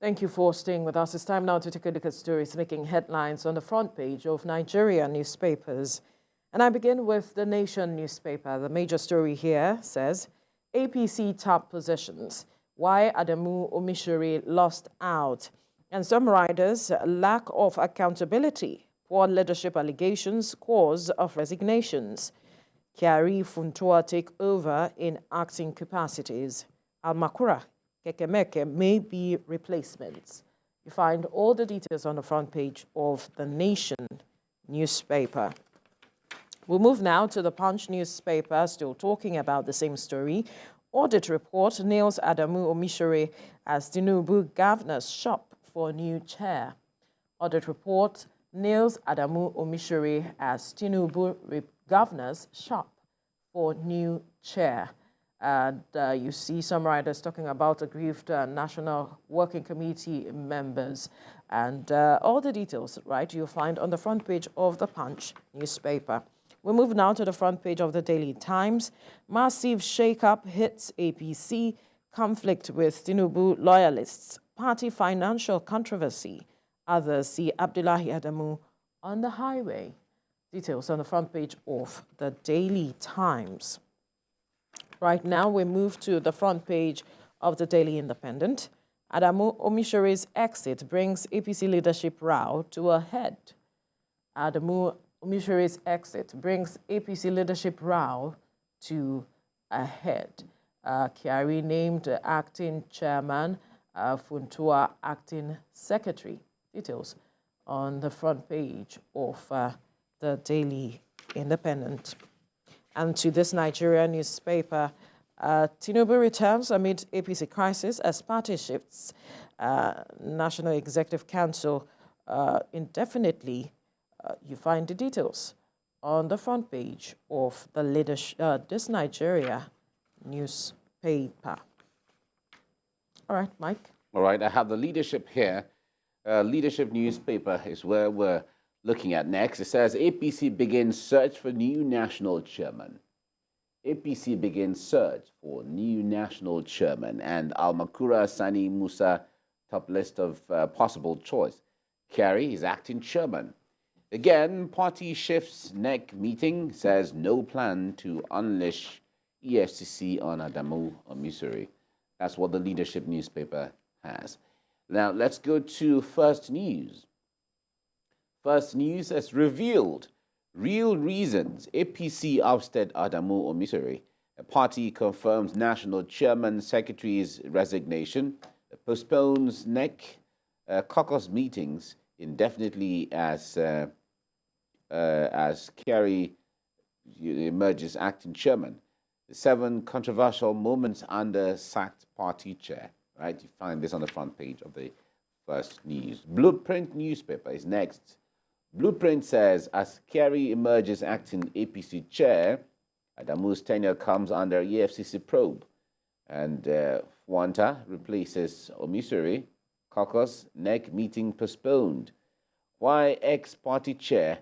Thank you for staying with us. It's time now to take a look at stories making headlines on the front page of Nigeria newspapers. And I begin with the Nation newspaper. The major story here says, APC top positions, why Adamu Omisore lost out. And some riders, lack of accountability, poor leadership allegations, cause of resignations. Kyari Funtua take over in acting capacities. Almakura Kekemeke may be replacements. You find all the details on the front page of the Nation newspaper. We'll move now to the Punch newspaper, still talking about the same story. Audit report nails Adamu Omisore as Tinubu governor's shop for new chair. Audit report nails Adamu Omisore as Tinubu governor's shop for new chair. And you see some writers talking about aggrieved National Working Committee members. And all the details, right, you'll find on the front page of the Punch newspaper. We move now to the front page of the Daily Times. Massive shake-up hits APC, conflict with Tinubu loyalists, party financial controversy. Others see Abdullahi Adamu on the highway. Details on the front page of the Daily Times. Right now, we move to the front page of the Daily Independent. Adamu Omisore's exit brings APC leadership row to a head. Adamu Omisore's exit brings APC leadership row to a head. Kyari named acting chairman, Funtua acting secretary. Details on the front page of the Daily Independent. And to this Nigeria newspaper, Tinubu returns amid APC crisis as party shifts National Executive Council indefinitely. You find the details on the front page of the this Nigeria newspaper. All right, Mike. All right, I have the leadership here. Leadership newspaper is where we're looking at next. It says APC begins search for new national chairman. APC begins search for new national chairman, and Almakura Sani Musa top list of possible choice. Kyari is acting chairman. Again, party shifts neck meeting says no plan to unleash EFCC on Adamu Omisore. That's what the leadership newspaper has. Now, let's go to First News. First News has revealed real reasons APC ousted Adamu Omisore. The party confirms national chairman secretary's resignation, postpones NEC caucus meetings indefinitely as Kyari emerges acting chairman. The 7 controversial moments under sacked party chair. Right, you find this on the front page of the First News. Blueprint newspaper is next. Blueprint says as Kyari emerges acting APC chair, Adamu's tenure comes under EFCC probe, and Fuanta replaces Omisore. Caucus NEC meeting postponed. Why ex-party chair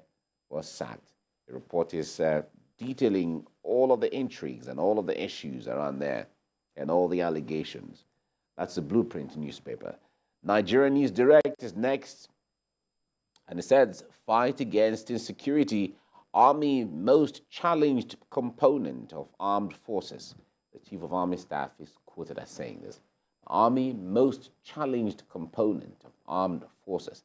was sacked. The report is detailing all of the intrigues and all of the issues around there and all the allegations. That's the Blueprint newspaper. Nigeria News Direct is next. And it says, fight against insecurity, Army most challenged component of armed forces. The Chief of Army Staff is quoted as saying this. Army most challenged component of armed forces.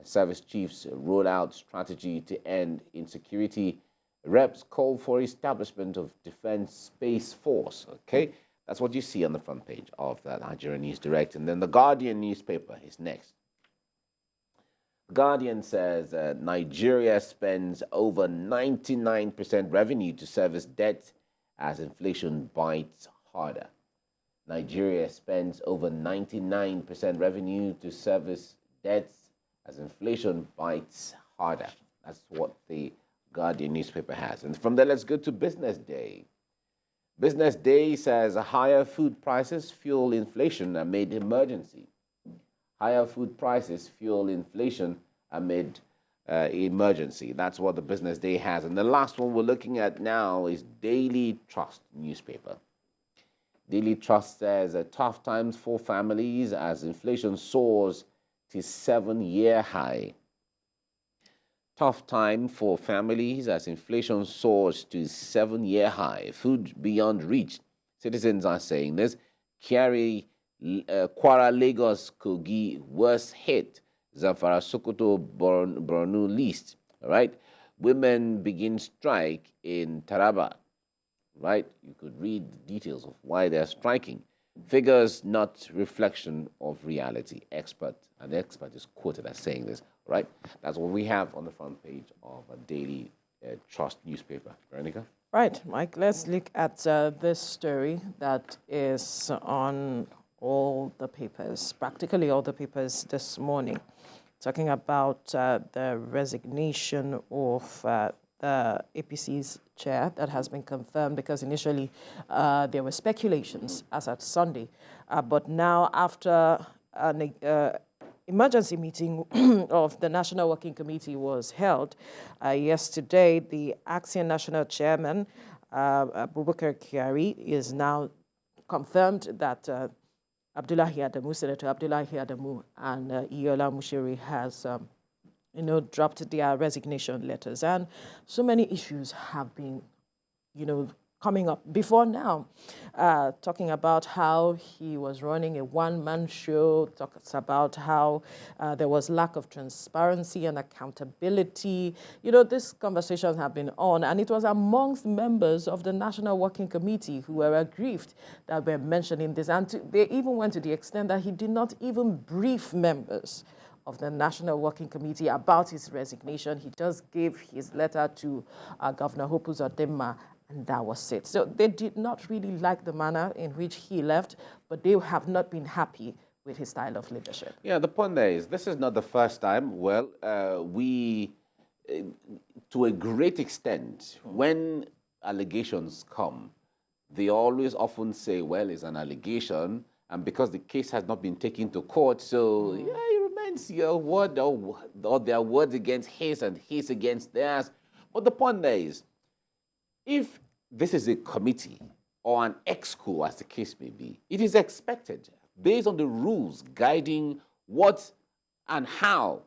Service chiefs roll out strategy to end insecurity. Reps call for establishment of Defense Space Force. Okay, that's what you see on the front page of that Nigeria News Direct. And then the Guardian newspaper is next. The Guardian says Nigeria spends over 99% revenue to service debt as inflation bites harder. Nigeria spends over 99% revenue to service debts as inflation bites harder. That's what the Guardian newspaper has. And from there, let's go to Business Day. Business Day says higher food prices fuel inflation amid emergency. Higher food prices fuel inflation amid emergency. That's what the Business Day has. And the last one we're looking at now is Daily Trust newspaper. Daily Trust says tough times for families as inflation soars to 7-year high. Tough time for families as inflation soars to 7-year high. Food beyond reach. Citizens are saying this. Kwara, Lagos, Kogi, worst hit. Zamfara, Sokoto, Borno least. All right. Women begin strike in Taraba. Right. You could read the details of why they're striking. Figures not reflection of reality. An expert is quoted as saying this. Right. That's what we have on the front page of a Daily Trust newspaper. Veronica. Right, Mike. Let's look at this story that is on all the papers, practically all the papers this morning, talking about the resignation of the APC's chair that has been confirmed, because initially there were speculations as at Sunday. But now, after an emergency meeting of the National Working Committee was held yesterday, the acting national chairman, Abubakar Kyari, is now confirmed that Abdullahi Adamu, Senator Abdullahi Adamu, and Iola Mushiri has, dropped their resignation letters. And so many issues have been, coming up before now, talking about how he was running a one-man show, talks about how there was lack of transparency and accountability. These conversations have been on, and it was amongst members of the National Working Committee who were aggrieved that were mentioning this. And they even went to the extent that he did not even brief members of the National Working Committee about his resignation. He just gave his letter to Governor Hope Uzodinma, and that was it. So they did not really like the manner in which he left, but they have not been happy with his style of leadership. Yeah, the point there is, this is not the first time. Well, to a great extent, when allegations come, they always often say, well, it's an allegation, and because the case has not been taken to court, so yeah, it remains your word or their words against his and his against theirs. But the point there is, if this is a committee or an exco, as the case may be, it is expected, based on the rules guiding what and how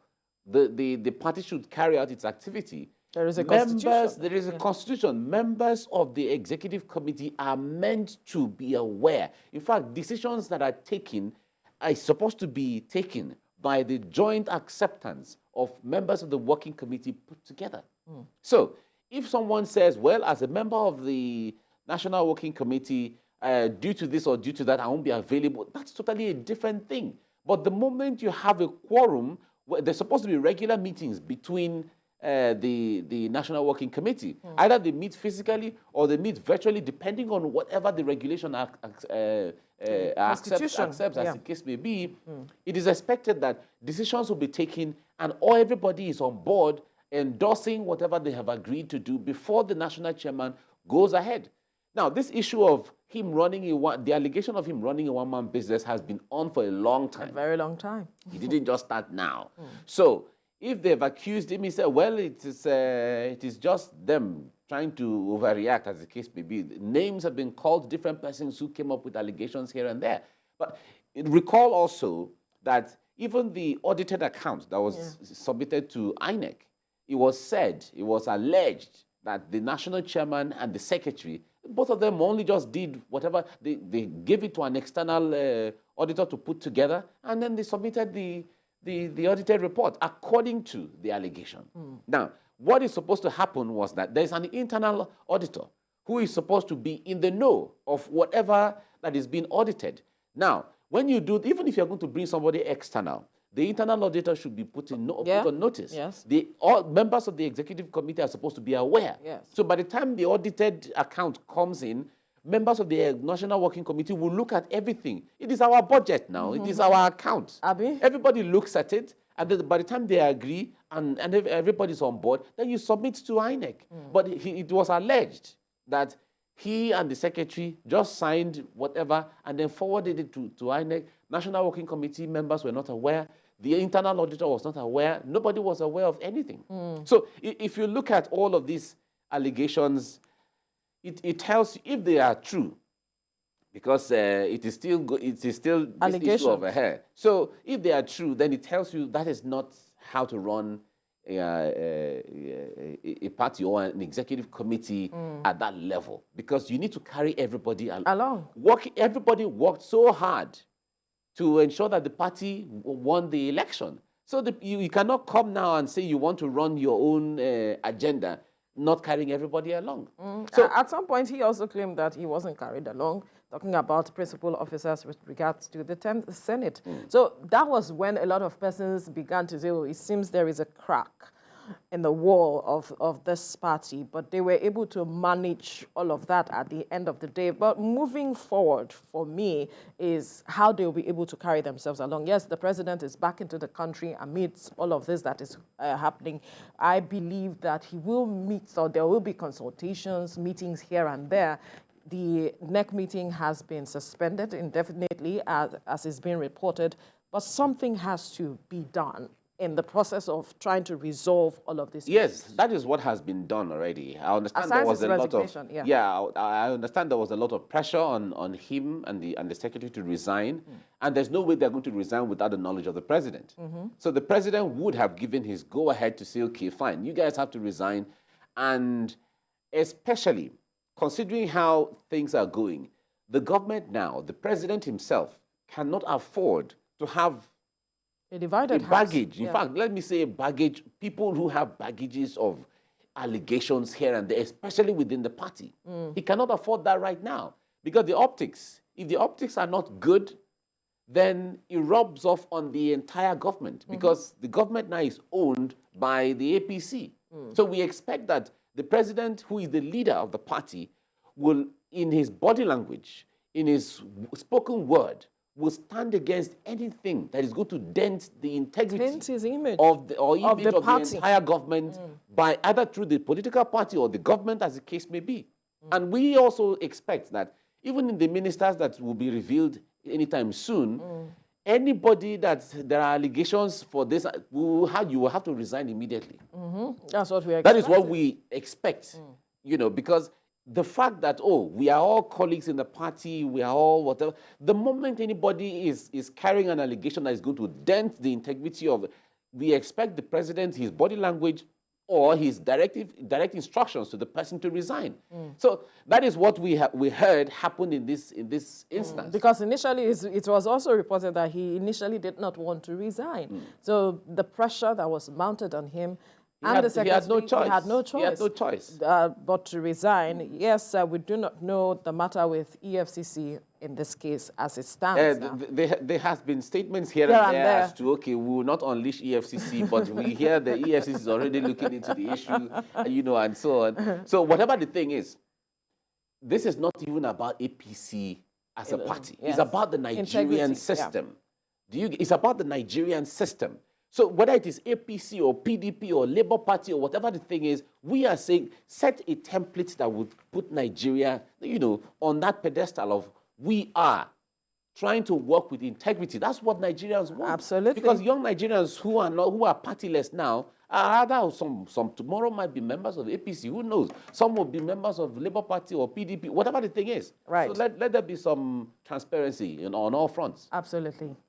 the party should carry out its activity. There is a constitution. There is a constitution. Members of the executive committee are meant to be aware. In fact, decisions that are taken are supposed to be taken by the joint acceptance of members of the working committee put together. So, if someone says, well, as a member of the National Working Committee, due to this or due to that, I won't be available, that's totally a different thing. But the moment you have a quorum, there's supposed to be regular meetings between the National Working Committee. Either they meet physically or they meet virtually, depending on whatever the regulation accepts, as the case may be. It is expected that decisions will be taken and everybody is on board endorsing whatever they have agreed to do before the national chairman goes ahead. Now, this issue of him running the allegation of him running a one-man business has been on for a long time. A very long time. He didn't just start now. So, if they've accused him, he said, well, it is just them trying to overreact, as the case may be. Names have been called, different persons who came up with allegations here and there. But recall also that even the audited account that was submitted to INEC, it was alleged that the national chairman and the secretary, both of them only just did whatever, they gave it to an external auditor to put together, and then they submitted the audited report according to the allegation. Now, what is supposed to happen was that there's an internal auditor who is supposed to be in the know of whatever that is being audited. Now, when you do, even if you're going to bring somebody external, the internal auditor should be put on notice. Yes. All members of the executive committee are supposed to be aware. Yes. So by the time the audited account comes in, members of the National Working Committee will look at everything. It is our budget now. It is our account. Abi? Everybody looks at it, and then by the time they agree and everybody's on board, then you submit to INEC. But it was alleged that he and the secretary just signed whatever and then forwarded it to INEC. National Working Committee members were not aware. The internal auditor was not aware. Nobody was aware of anything. So if you look at all of these allegations, it tells you, if they are true, because it is still this issue of a hair. So if they are true, then it tells you that is not how to run a party or an executive committee at that level, because you need to carry everybody along. Everybody worked so hard to ensure that the party won the election. So you cannot come now and say you want to run your own agenda, not carrying everybody along. So at some point, he also claimed that he wasn't carried along, talking about principal officers with regards to the 10th Senate. So that was when a lot of persons began to say, oh, it seems there is a crack in the wall of this party, but they were able to manage all of that at the end of the day. But moving forward, for me, is how they'll be able to carry themselves along. Yes, the president is back into the country amidst all of this that is happening. I believe that he will meet, or there will be consultations, meetings here and there. The NEC meeting has been suspended indefinitely, as is being reported, but something has to be done in the process of trying to resolve all of this. Yes, that is what has been done already. I understand there was a lot of I understand there was a lot of pressure on him and the secretary to resign, and there's no way they're going to resign without the knowledge of the president. So the president would have given his go-ahead to say, okay, fine, you guys have to resign, and especially considering how things are going, the government now, the president himself, cannot afford to have a divided baggage. In fact, let me say baggage, people who have baggages of allegations here and there, especially within the party. He cannot afford that right now, because if the optics are not good, then it rubs off on the entire government, because the government now is owned by the APC. So we expect that the president, who is the leader of the party, will, in his body language, in his spoken word, will stand against anything that is going to dent the integrity of the entire government, by either through the political party or the government, as the case may be. And we also expect that even in the ministers that will be revealed anytime soon, anybody that there are allegations for this, you will have to resign immediately. That's what we expect. That is what we expect, you know, because the fact that, oh, we are all colleagues in the party, we are all whatever, the moment anybody is carrying an allegation that is going to dent the integrity of, we expect the president, his body language, or his direct instructions to the person to resign. So that is what we heard happened in this instance. Because initially, it was also reported that he initially did not want to resign. So the pressure that was mounted on him, he had no choice but to resign. Yes, we do not know the matter with EFCC in this case as it stands now. There has been statements here and there as to, okay, we will not unleash EFCC, but we hear the EFCC is already looking into the issue, you know, and so on. So whatever the thing is, this is not even about APC as a party. Yes. It's about the Nigerian system. It's about the Nigerian system. So whether it is APC or PDP or Labour Party or whatever the thing is, we are saying set a template that would put Nigeria, you know, on that pedestal of we are trying to work with integrity. That's what Nigerians want. Absolutely. Because young Nigerians who are partyless now, some tomorrow might be members of APC. Who knows? Some will be members of Labour Party or PDP, whatever the thing is. Right. So let there be some transparency on all fronts. Absolutely.